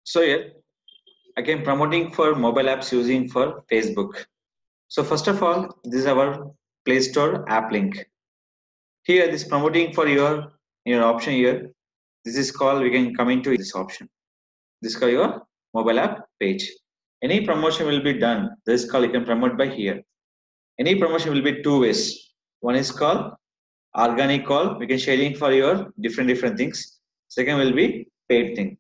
So here again promoting for mobile apps using for Facebook. So first of all, this is our Play Store app link. Here this promoting for your option here. This is called, we can come into this option. This is called your mobile app page. Any promotion will be done. This is called, you can promote by here. Any promotion will be two ways. One is called organic call. We can sharing for your different things. Second will be paid thing.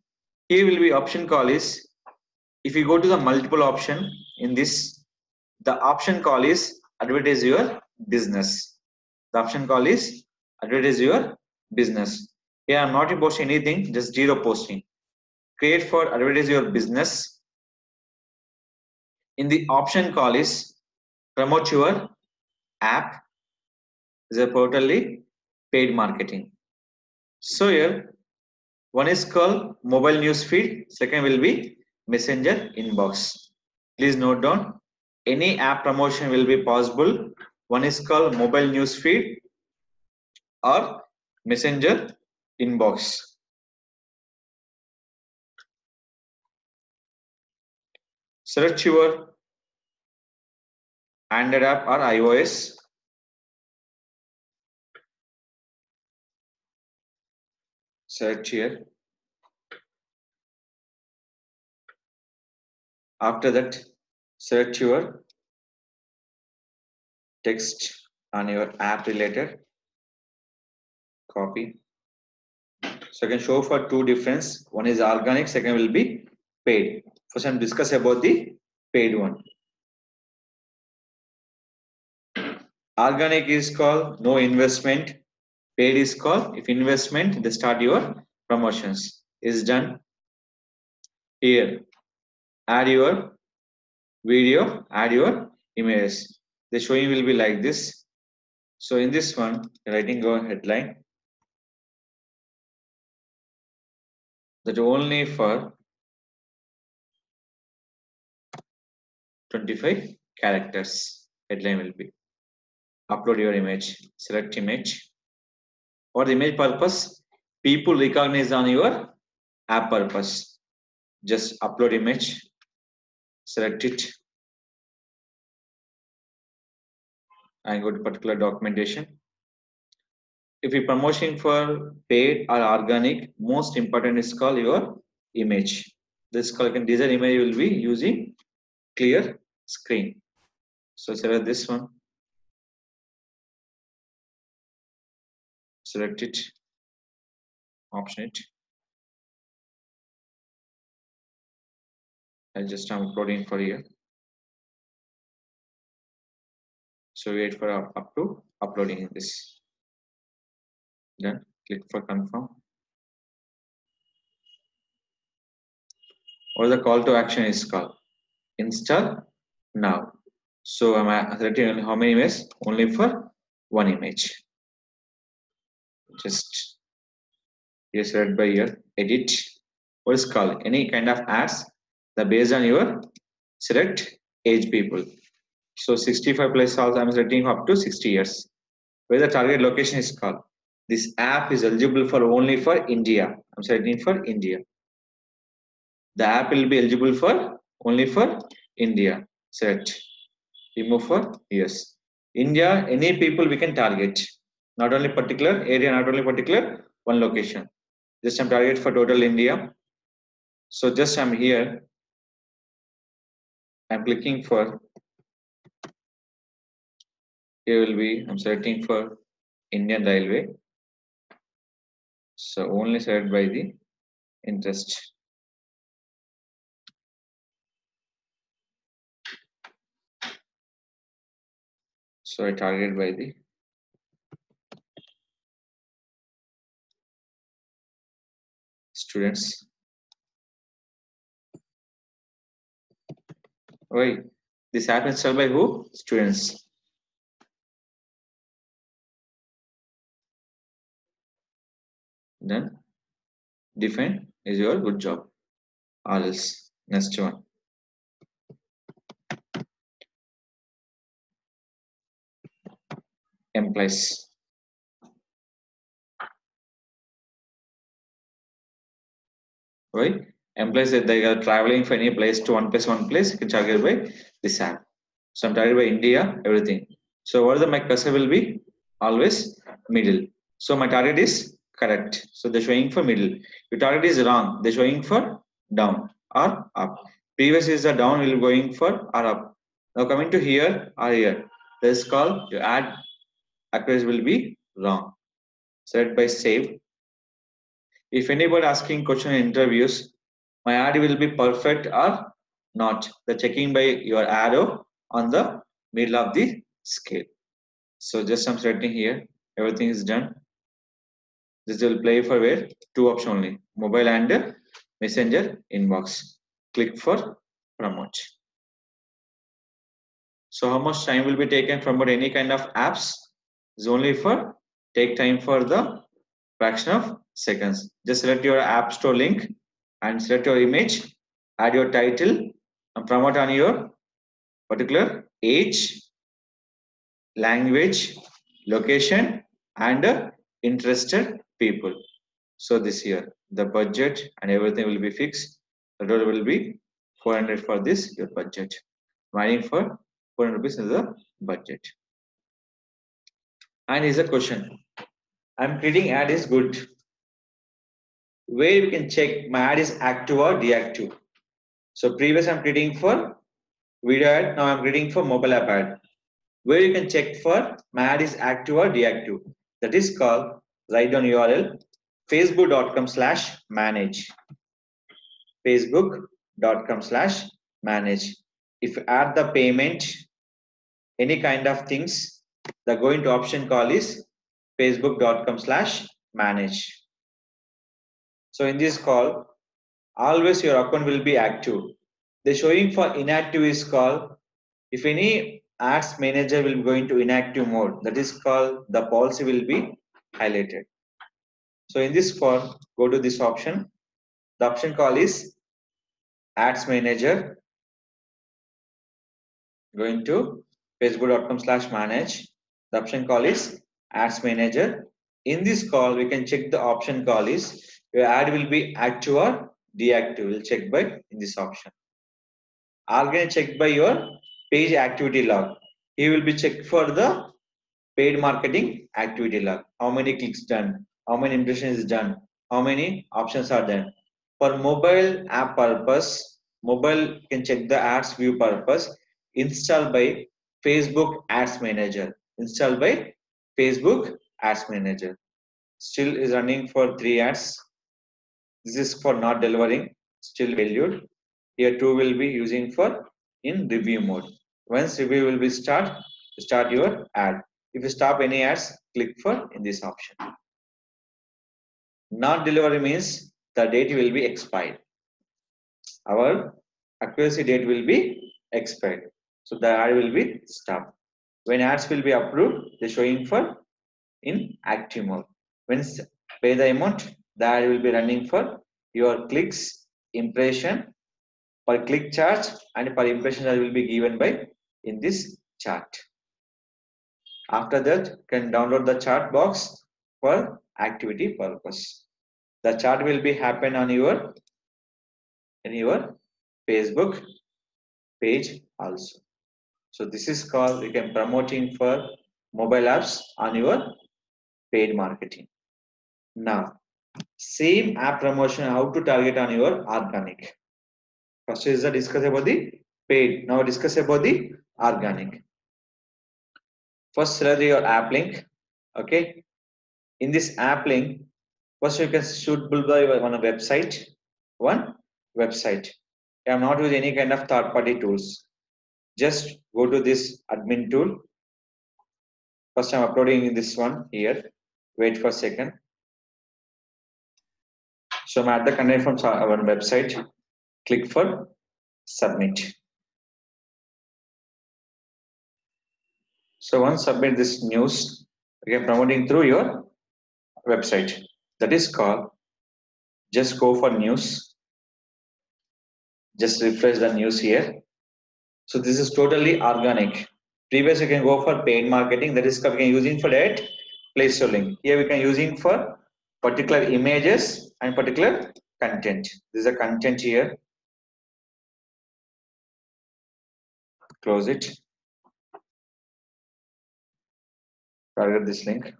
Here will be option call is, if you go to the multiple option in this, the option call is advertise your business. The option call is advertise your business. Here I'm not posting anything, just zero posting. Create for advertise your business. In the option call is promote your app. Is a totally paid marketing. So here one is called mobile news feed. Second will be messenger inbox. Please note down, any app promotion will be possible. One is called mobile news feed or messenger inbox. Select your Android app or iOS. Select here. After that, select your text on your app related. Copy. So I can show for two difference. One is organic, second will be paid. First I'm discuss about the paid one. Organic is called no investment. Paid is called if investment, they start your promotions. Is done. Here, add your video, add your images. The showing will be like this. So in this one, writing a headline that only for 25 characters. Headline will be. Upload your image. Select image. For the image purpose, people recognize on your app purpose. Just upload image. Select it. And go to particular documentation. If you promotion for paid or organic, most important is called your image. This design image will be using clear screen. So select this one. Select it. Option it. I'm uploading for here. So wait for up to uploading this. Then click for confirm. Or the call to action is called install now. So I'm selecting only how many images? Only for one image. Just here select by here, edit. What is called any kind of ads that based on your select age people. So 65 plus also I'm selecting up to 60 years. Where the target location is called. This app is eligible for only for India. I'm selecting for India. The app will be eligible for only for India. Select. Remove for yes. India, any people we can target. Not only particular area, not only particular one location. Just I'm target for total India. So just I'm here. I'm clicking for. Here will be. I'm selecting for Indian Railway. So only select by the interest. So I target by the students. Why? This app installed by who? Students. Then define is your good job. Or else next one. Employees. Why? employees that they are traveling from any place to one place, you can target by this app. So I'm targeted by India, everything. So what the my cursor will be always middle. So my target is correct. So they're showing for middle. Your target is wrong. They're showing for down or up. Previous is the down will going for or up. Now coming to here or here. This call your ad accuracy will be wrong. Select by save. If anybody asking question in interviews, my ad will be perfect or not. The checking by your arrow on the middle of the scale. So just I'm selecting here. Everything is done. This will play for where? Two options only. Mobile and messenger inbox. Click for promote. So how much time will be taken from any kind of apps? Is only for take time for the fraction of seconds. Just select your app store link and select your image, add your title and promote on your particular age, language, location and interested people. So this year the budget and everything will be fixed. The total will be 400 for this your budget. Mining for 400 rupees is the budget. And is a question. I'm creating ad is good. Where we can check my ad is active or deactive. So previous I'm creating for video ad, now I'm creating for mobile app ad. Where you can check for my ad is active or deactive. That is called, write down URL, facebook.com/manage. facebook.com/manage. If you add the payment, any kind of things, the going to option call is facebook.com/manage. So in this call, always your account will be active. The showing for inactive is called, if any ads manager will be going to inactive mode, that is called the policy will be highlighted. So in this form, go to this option. The option call is ads manager. Going to facebook.com/manage. The option call is ads manager. In this call, we can check the option call is your ad will be active or deactive. We'll check by in this option. Again, check by your page activity log. He will be checked for the paid marketing activity log. How many clicks done? How many impressions is done? How many options are done? For mobile app purpose, mobile can check the ads view purpose. Install by Facebook Ads Manager. Install by Facebook Ads Manager. Still is running for 3 ads. This is for not delivering. Still valued. Here 2 will be using for in review mode. Once review will be start your ad. If you stop any ads, click for in this option. Not delivery means the date will be expired. Our accuracy date will be expired. So the ad will be stopped. When ads will be approved, they're showing for in active mode. When pay the amount, the ad will be running for your clicks, impression, per click charge and per impression that will be given by in this chart. After that, you can download the chart box for activity purpose. The chart will be happen on your Facebook page also. So this is called, you can promoting for mobile apps on your paid marketing. Now, same app promotion, how to target on your organic. First is the discuss about the paid. Now discuss about the organic. First select your app link. Okay. In this app link, first you can should build by one website. One website. I am not using any kind of third-party tools. Just go to this admin tool. First I'm uploading in this one here. Wait for a second. So I'm at the content from our website. Click for submit. So once submit this news, again promoting through your website. That is called, just go for news. Just refresh the news here. So this is totally organic. Previous you can go for paid marketing, that is we can using for that Play Store link. Here we can using for particular images and particular content. This is a content here. Close it. Target this link.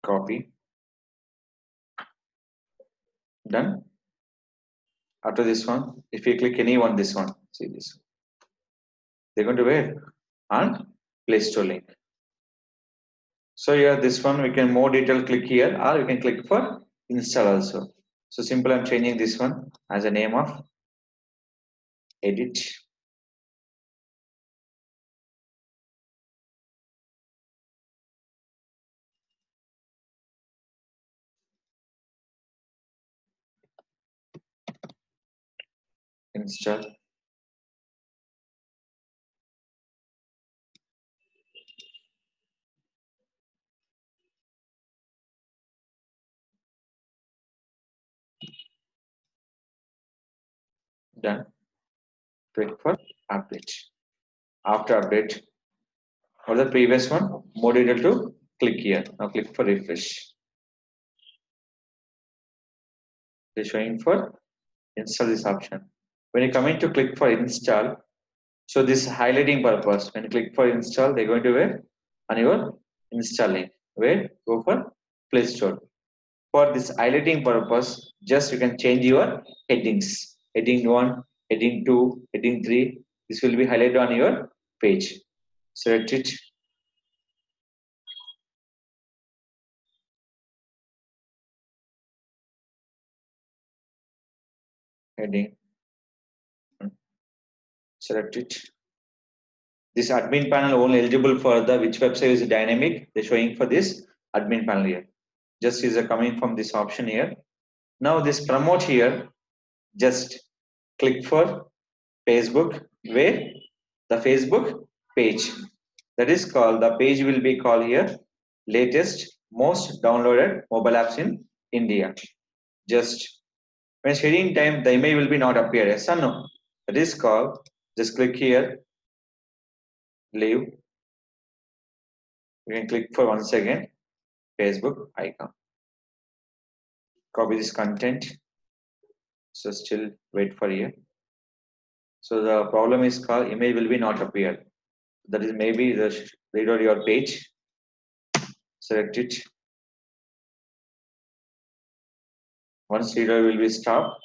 Copy. Done. After this one, if you click any one, this one, see this. They're going to where? On Play Store link. So here, this one, we can more detail click here, or we can click for install also. So simple, I'm changing this one as a name of edit. Install. Done. Click for update. After update, or the previous one, more detail to click here. Now click for refresh. It's showing for install this option. When you come in to click for install, so this highlighting purpose, when you click for install, they're going to where? On your install link. Where? Go for Play Store. For this highlighting purpose, just you can change your headings. Heading 1, heading 2, heading 3. This will be highlighted on your page. Select it. Heading. Select it. This admin panel only eligible for the which website is dynamic. They're showing for this admin panel here. Just is a coming from this option here. Now this promote here, just click for Facebook, where the Facebook page. That is called, the page will be called here latest most downloaded mobile apps in India. Just when sharing time, the image will be not appear. Yes or no? That is called, just click here, leave. You can click for once again Facebook icon. Copy this content. So still wait for here. So the problem is called image will be not appear. That is maybe the reload your page. Select it. Once reload will be stopped,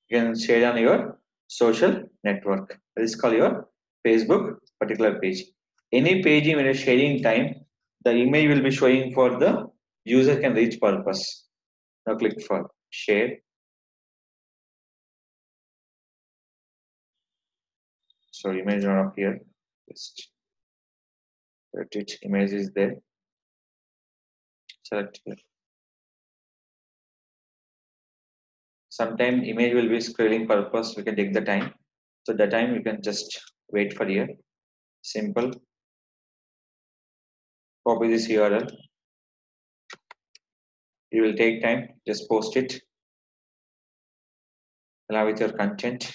you can share on your social network. That is called your Facebook particular page. Any page when you're sharing time, the image will be showing for the user can reach purpose. Now click for share. So image not up here. Just select it. Image is there. Select it. Sometime image will be scrolling purpose. We can take the time. So that time you can just wait for here. Simple. Copy this URL. You will take time. Just post it. Along with your content.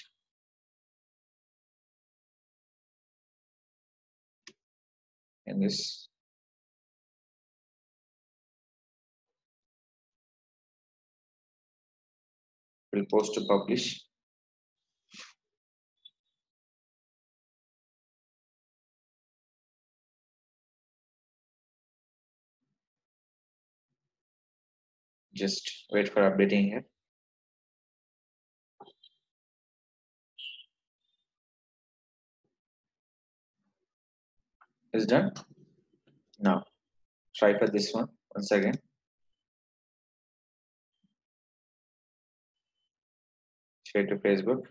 And this. Will post to publish. Just wait for updating here. Is done. Now try for this one once again. Share to Facebook.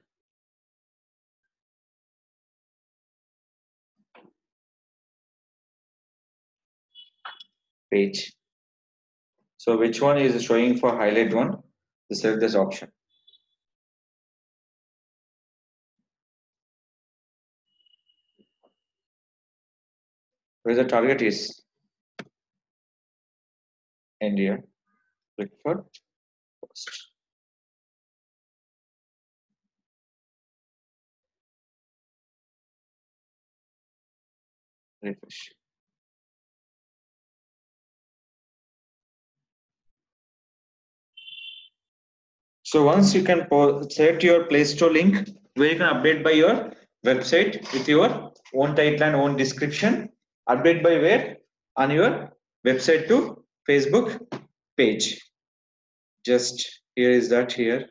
Page. So which one is showing for highlight one? Select this option. Where the target is India. Click for post. Refresh. So once you can select your Play Store link where you can update by your website with your own title and own description. Update by where? On your website to Facebook page. Just here is that here.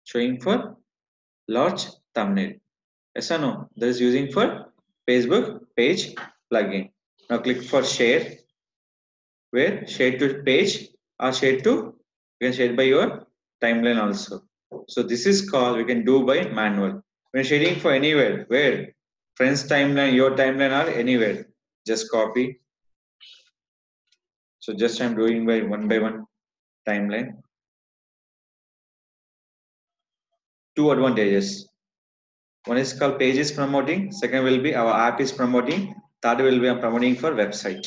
Showing for large thumbnail. Yes or no? That is using for Facebook page plugin. Now click for share. Where share to page or share to, you can share by your timeline also. So this is called, we can do by manual. When sharing for anywhere, where friends timeline, your timeline or anywhere, just copy. So just I'm doing by one timeline. Two advantages. One is called pages promoting. Second will be our app is promoting. Third will be I'm promoting for website.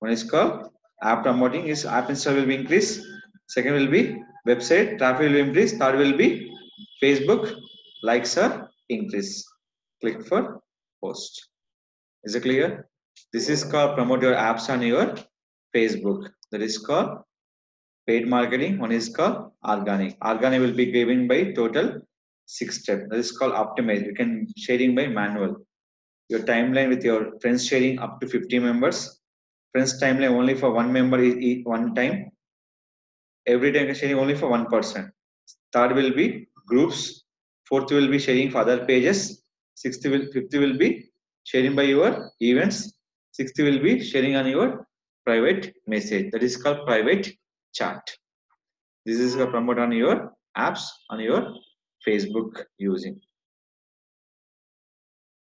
One is called app promoting, is app install will be increase. Second will be website traffic will increase. Third will be Facebook likes are increase. Click for post. Is it clear? This is called promote your apps on your Facebook. That is called paid marketing. One is called organic. Organic will be given by total 6 steps. That is called optimize. You can sharing by manual. Your timeline with your friends sharing up to 50 members. Friends timeline only for one member one time. Every time sharing only for one person. Third will be groups. Fourth will be sharing for other pages. Fifth will be sharing by your events. Sixth will be sharing on your private message. That is called private chat. This is a promote on your apps on your Facebook using.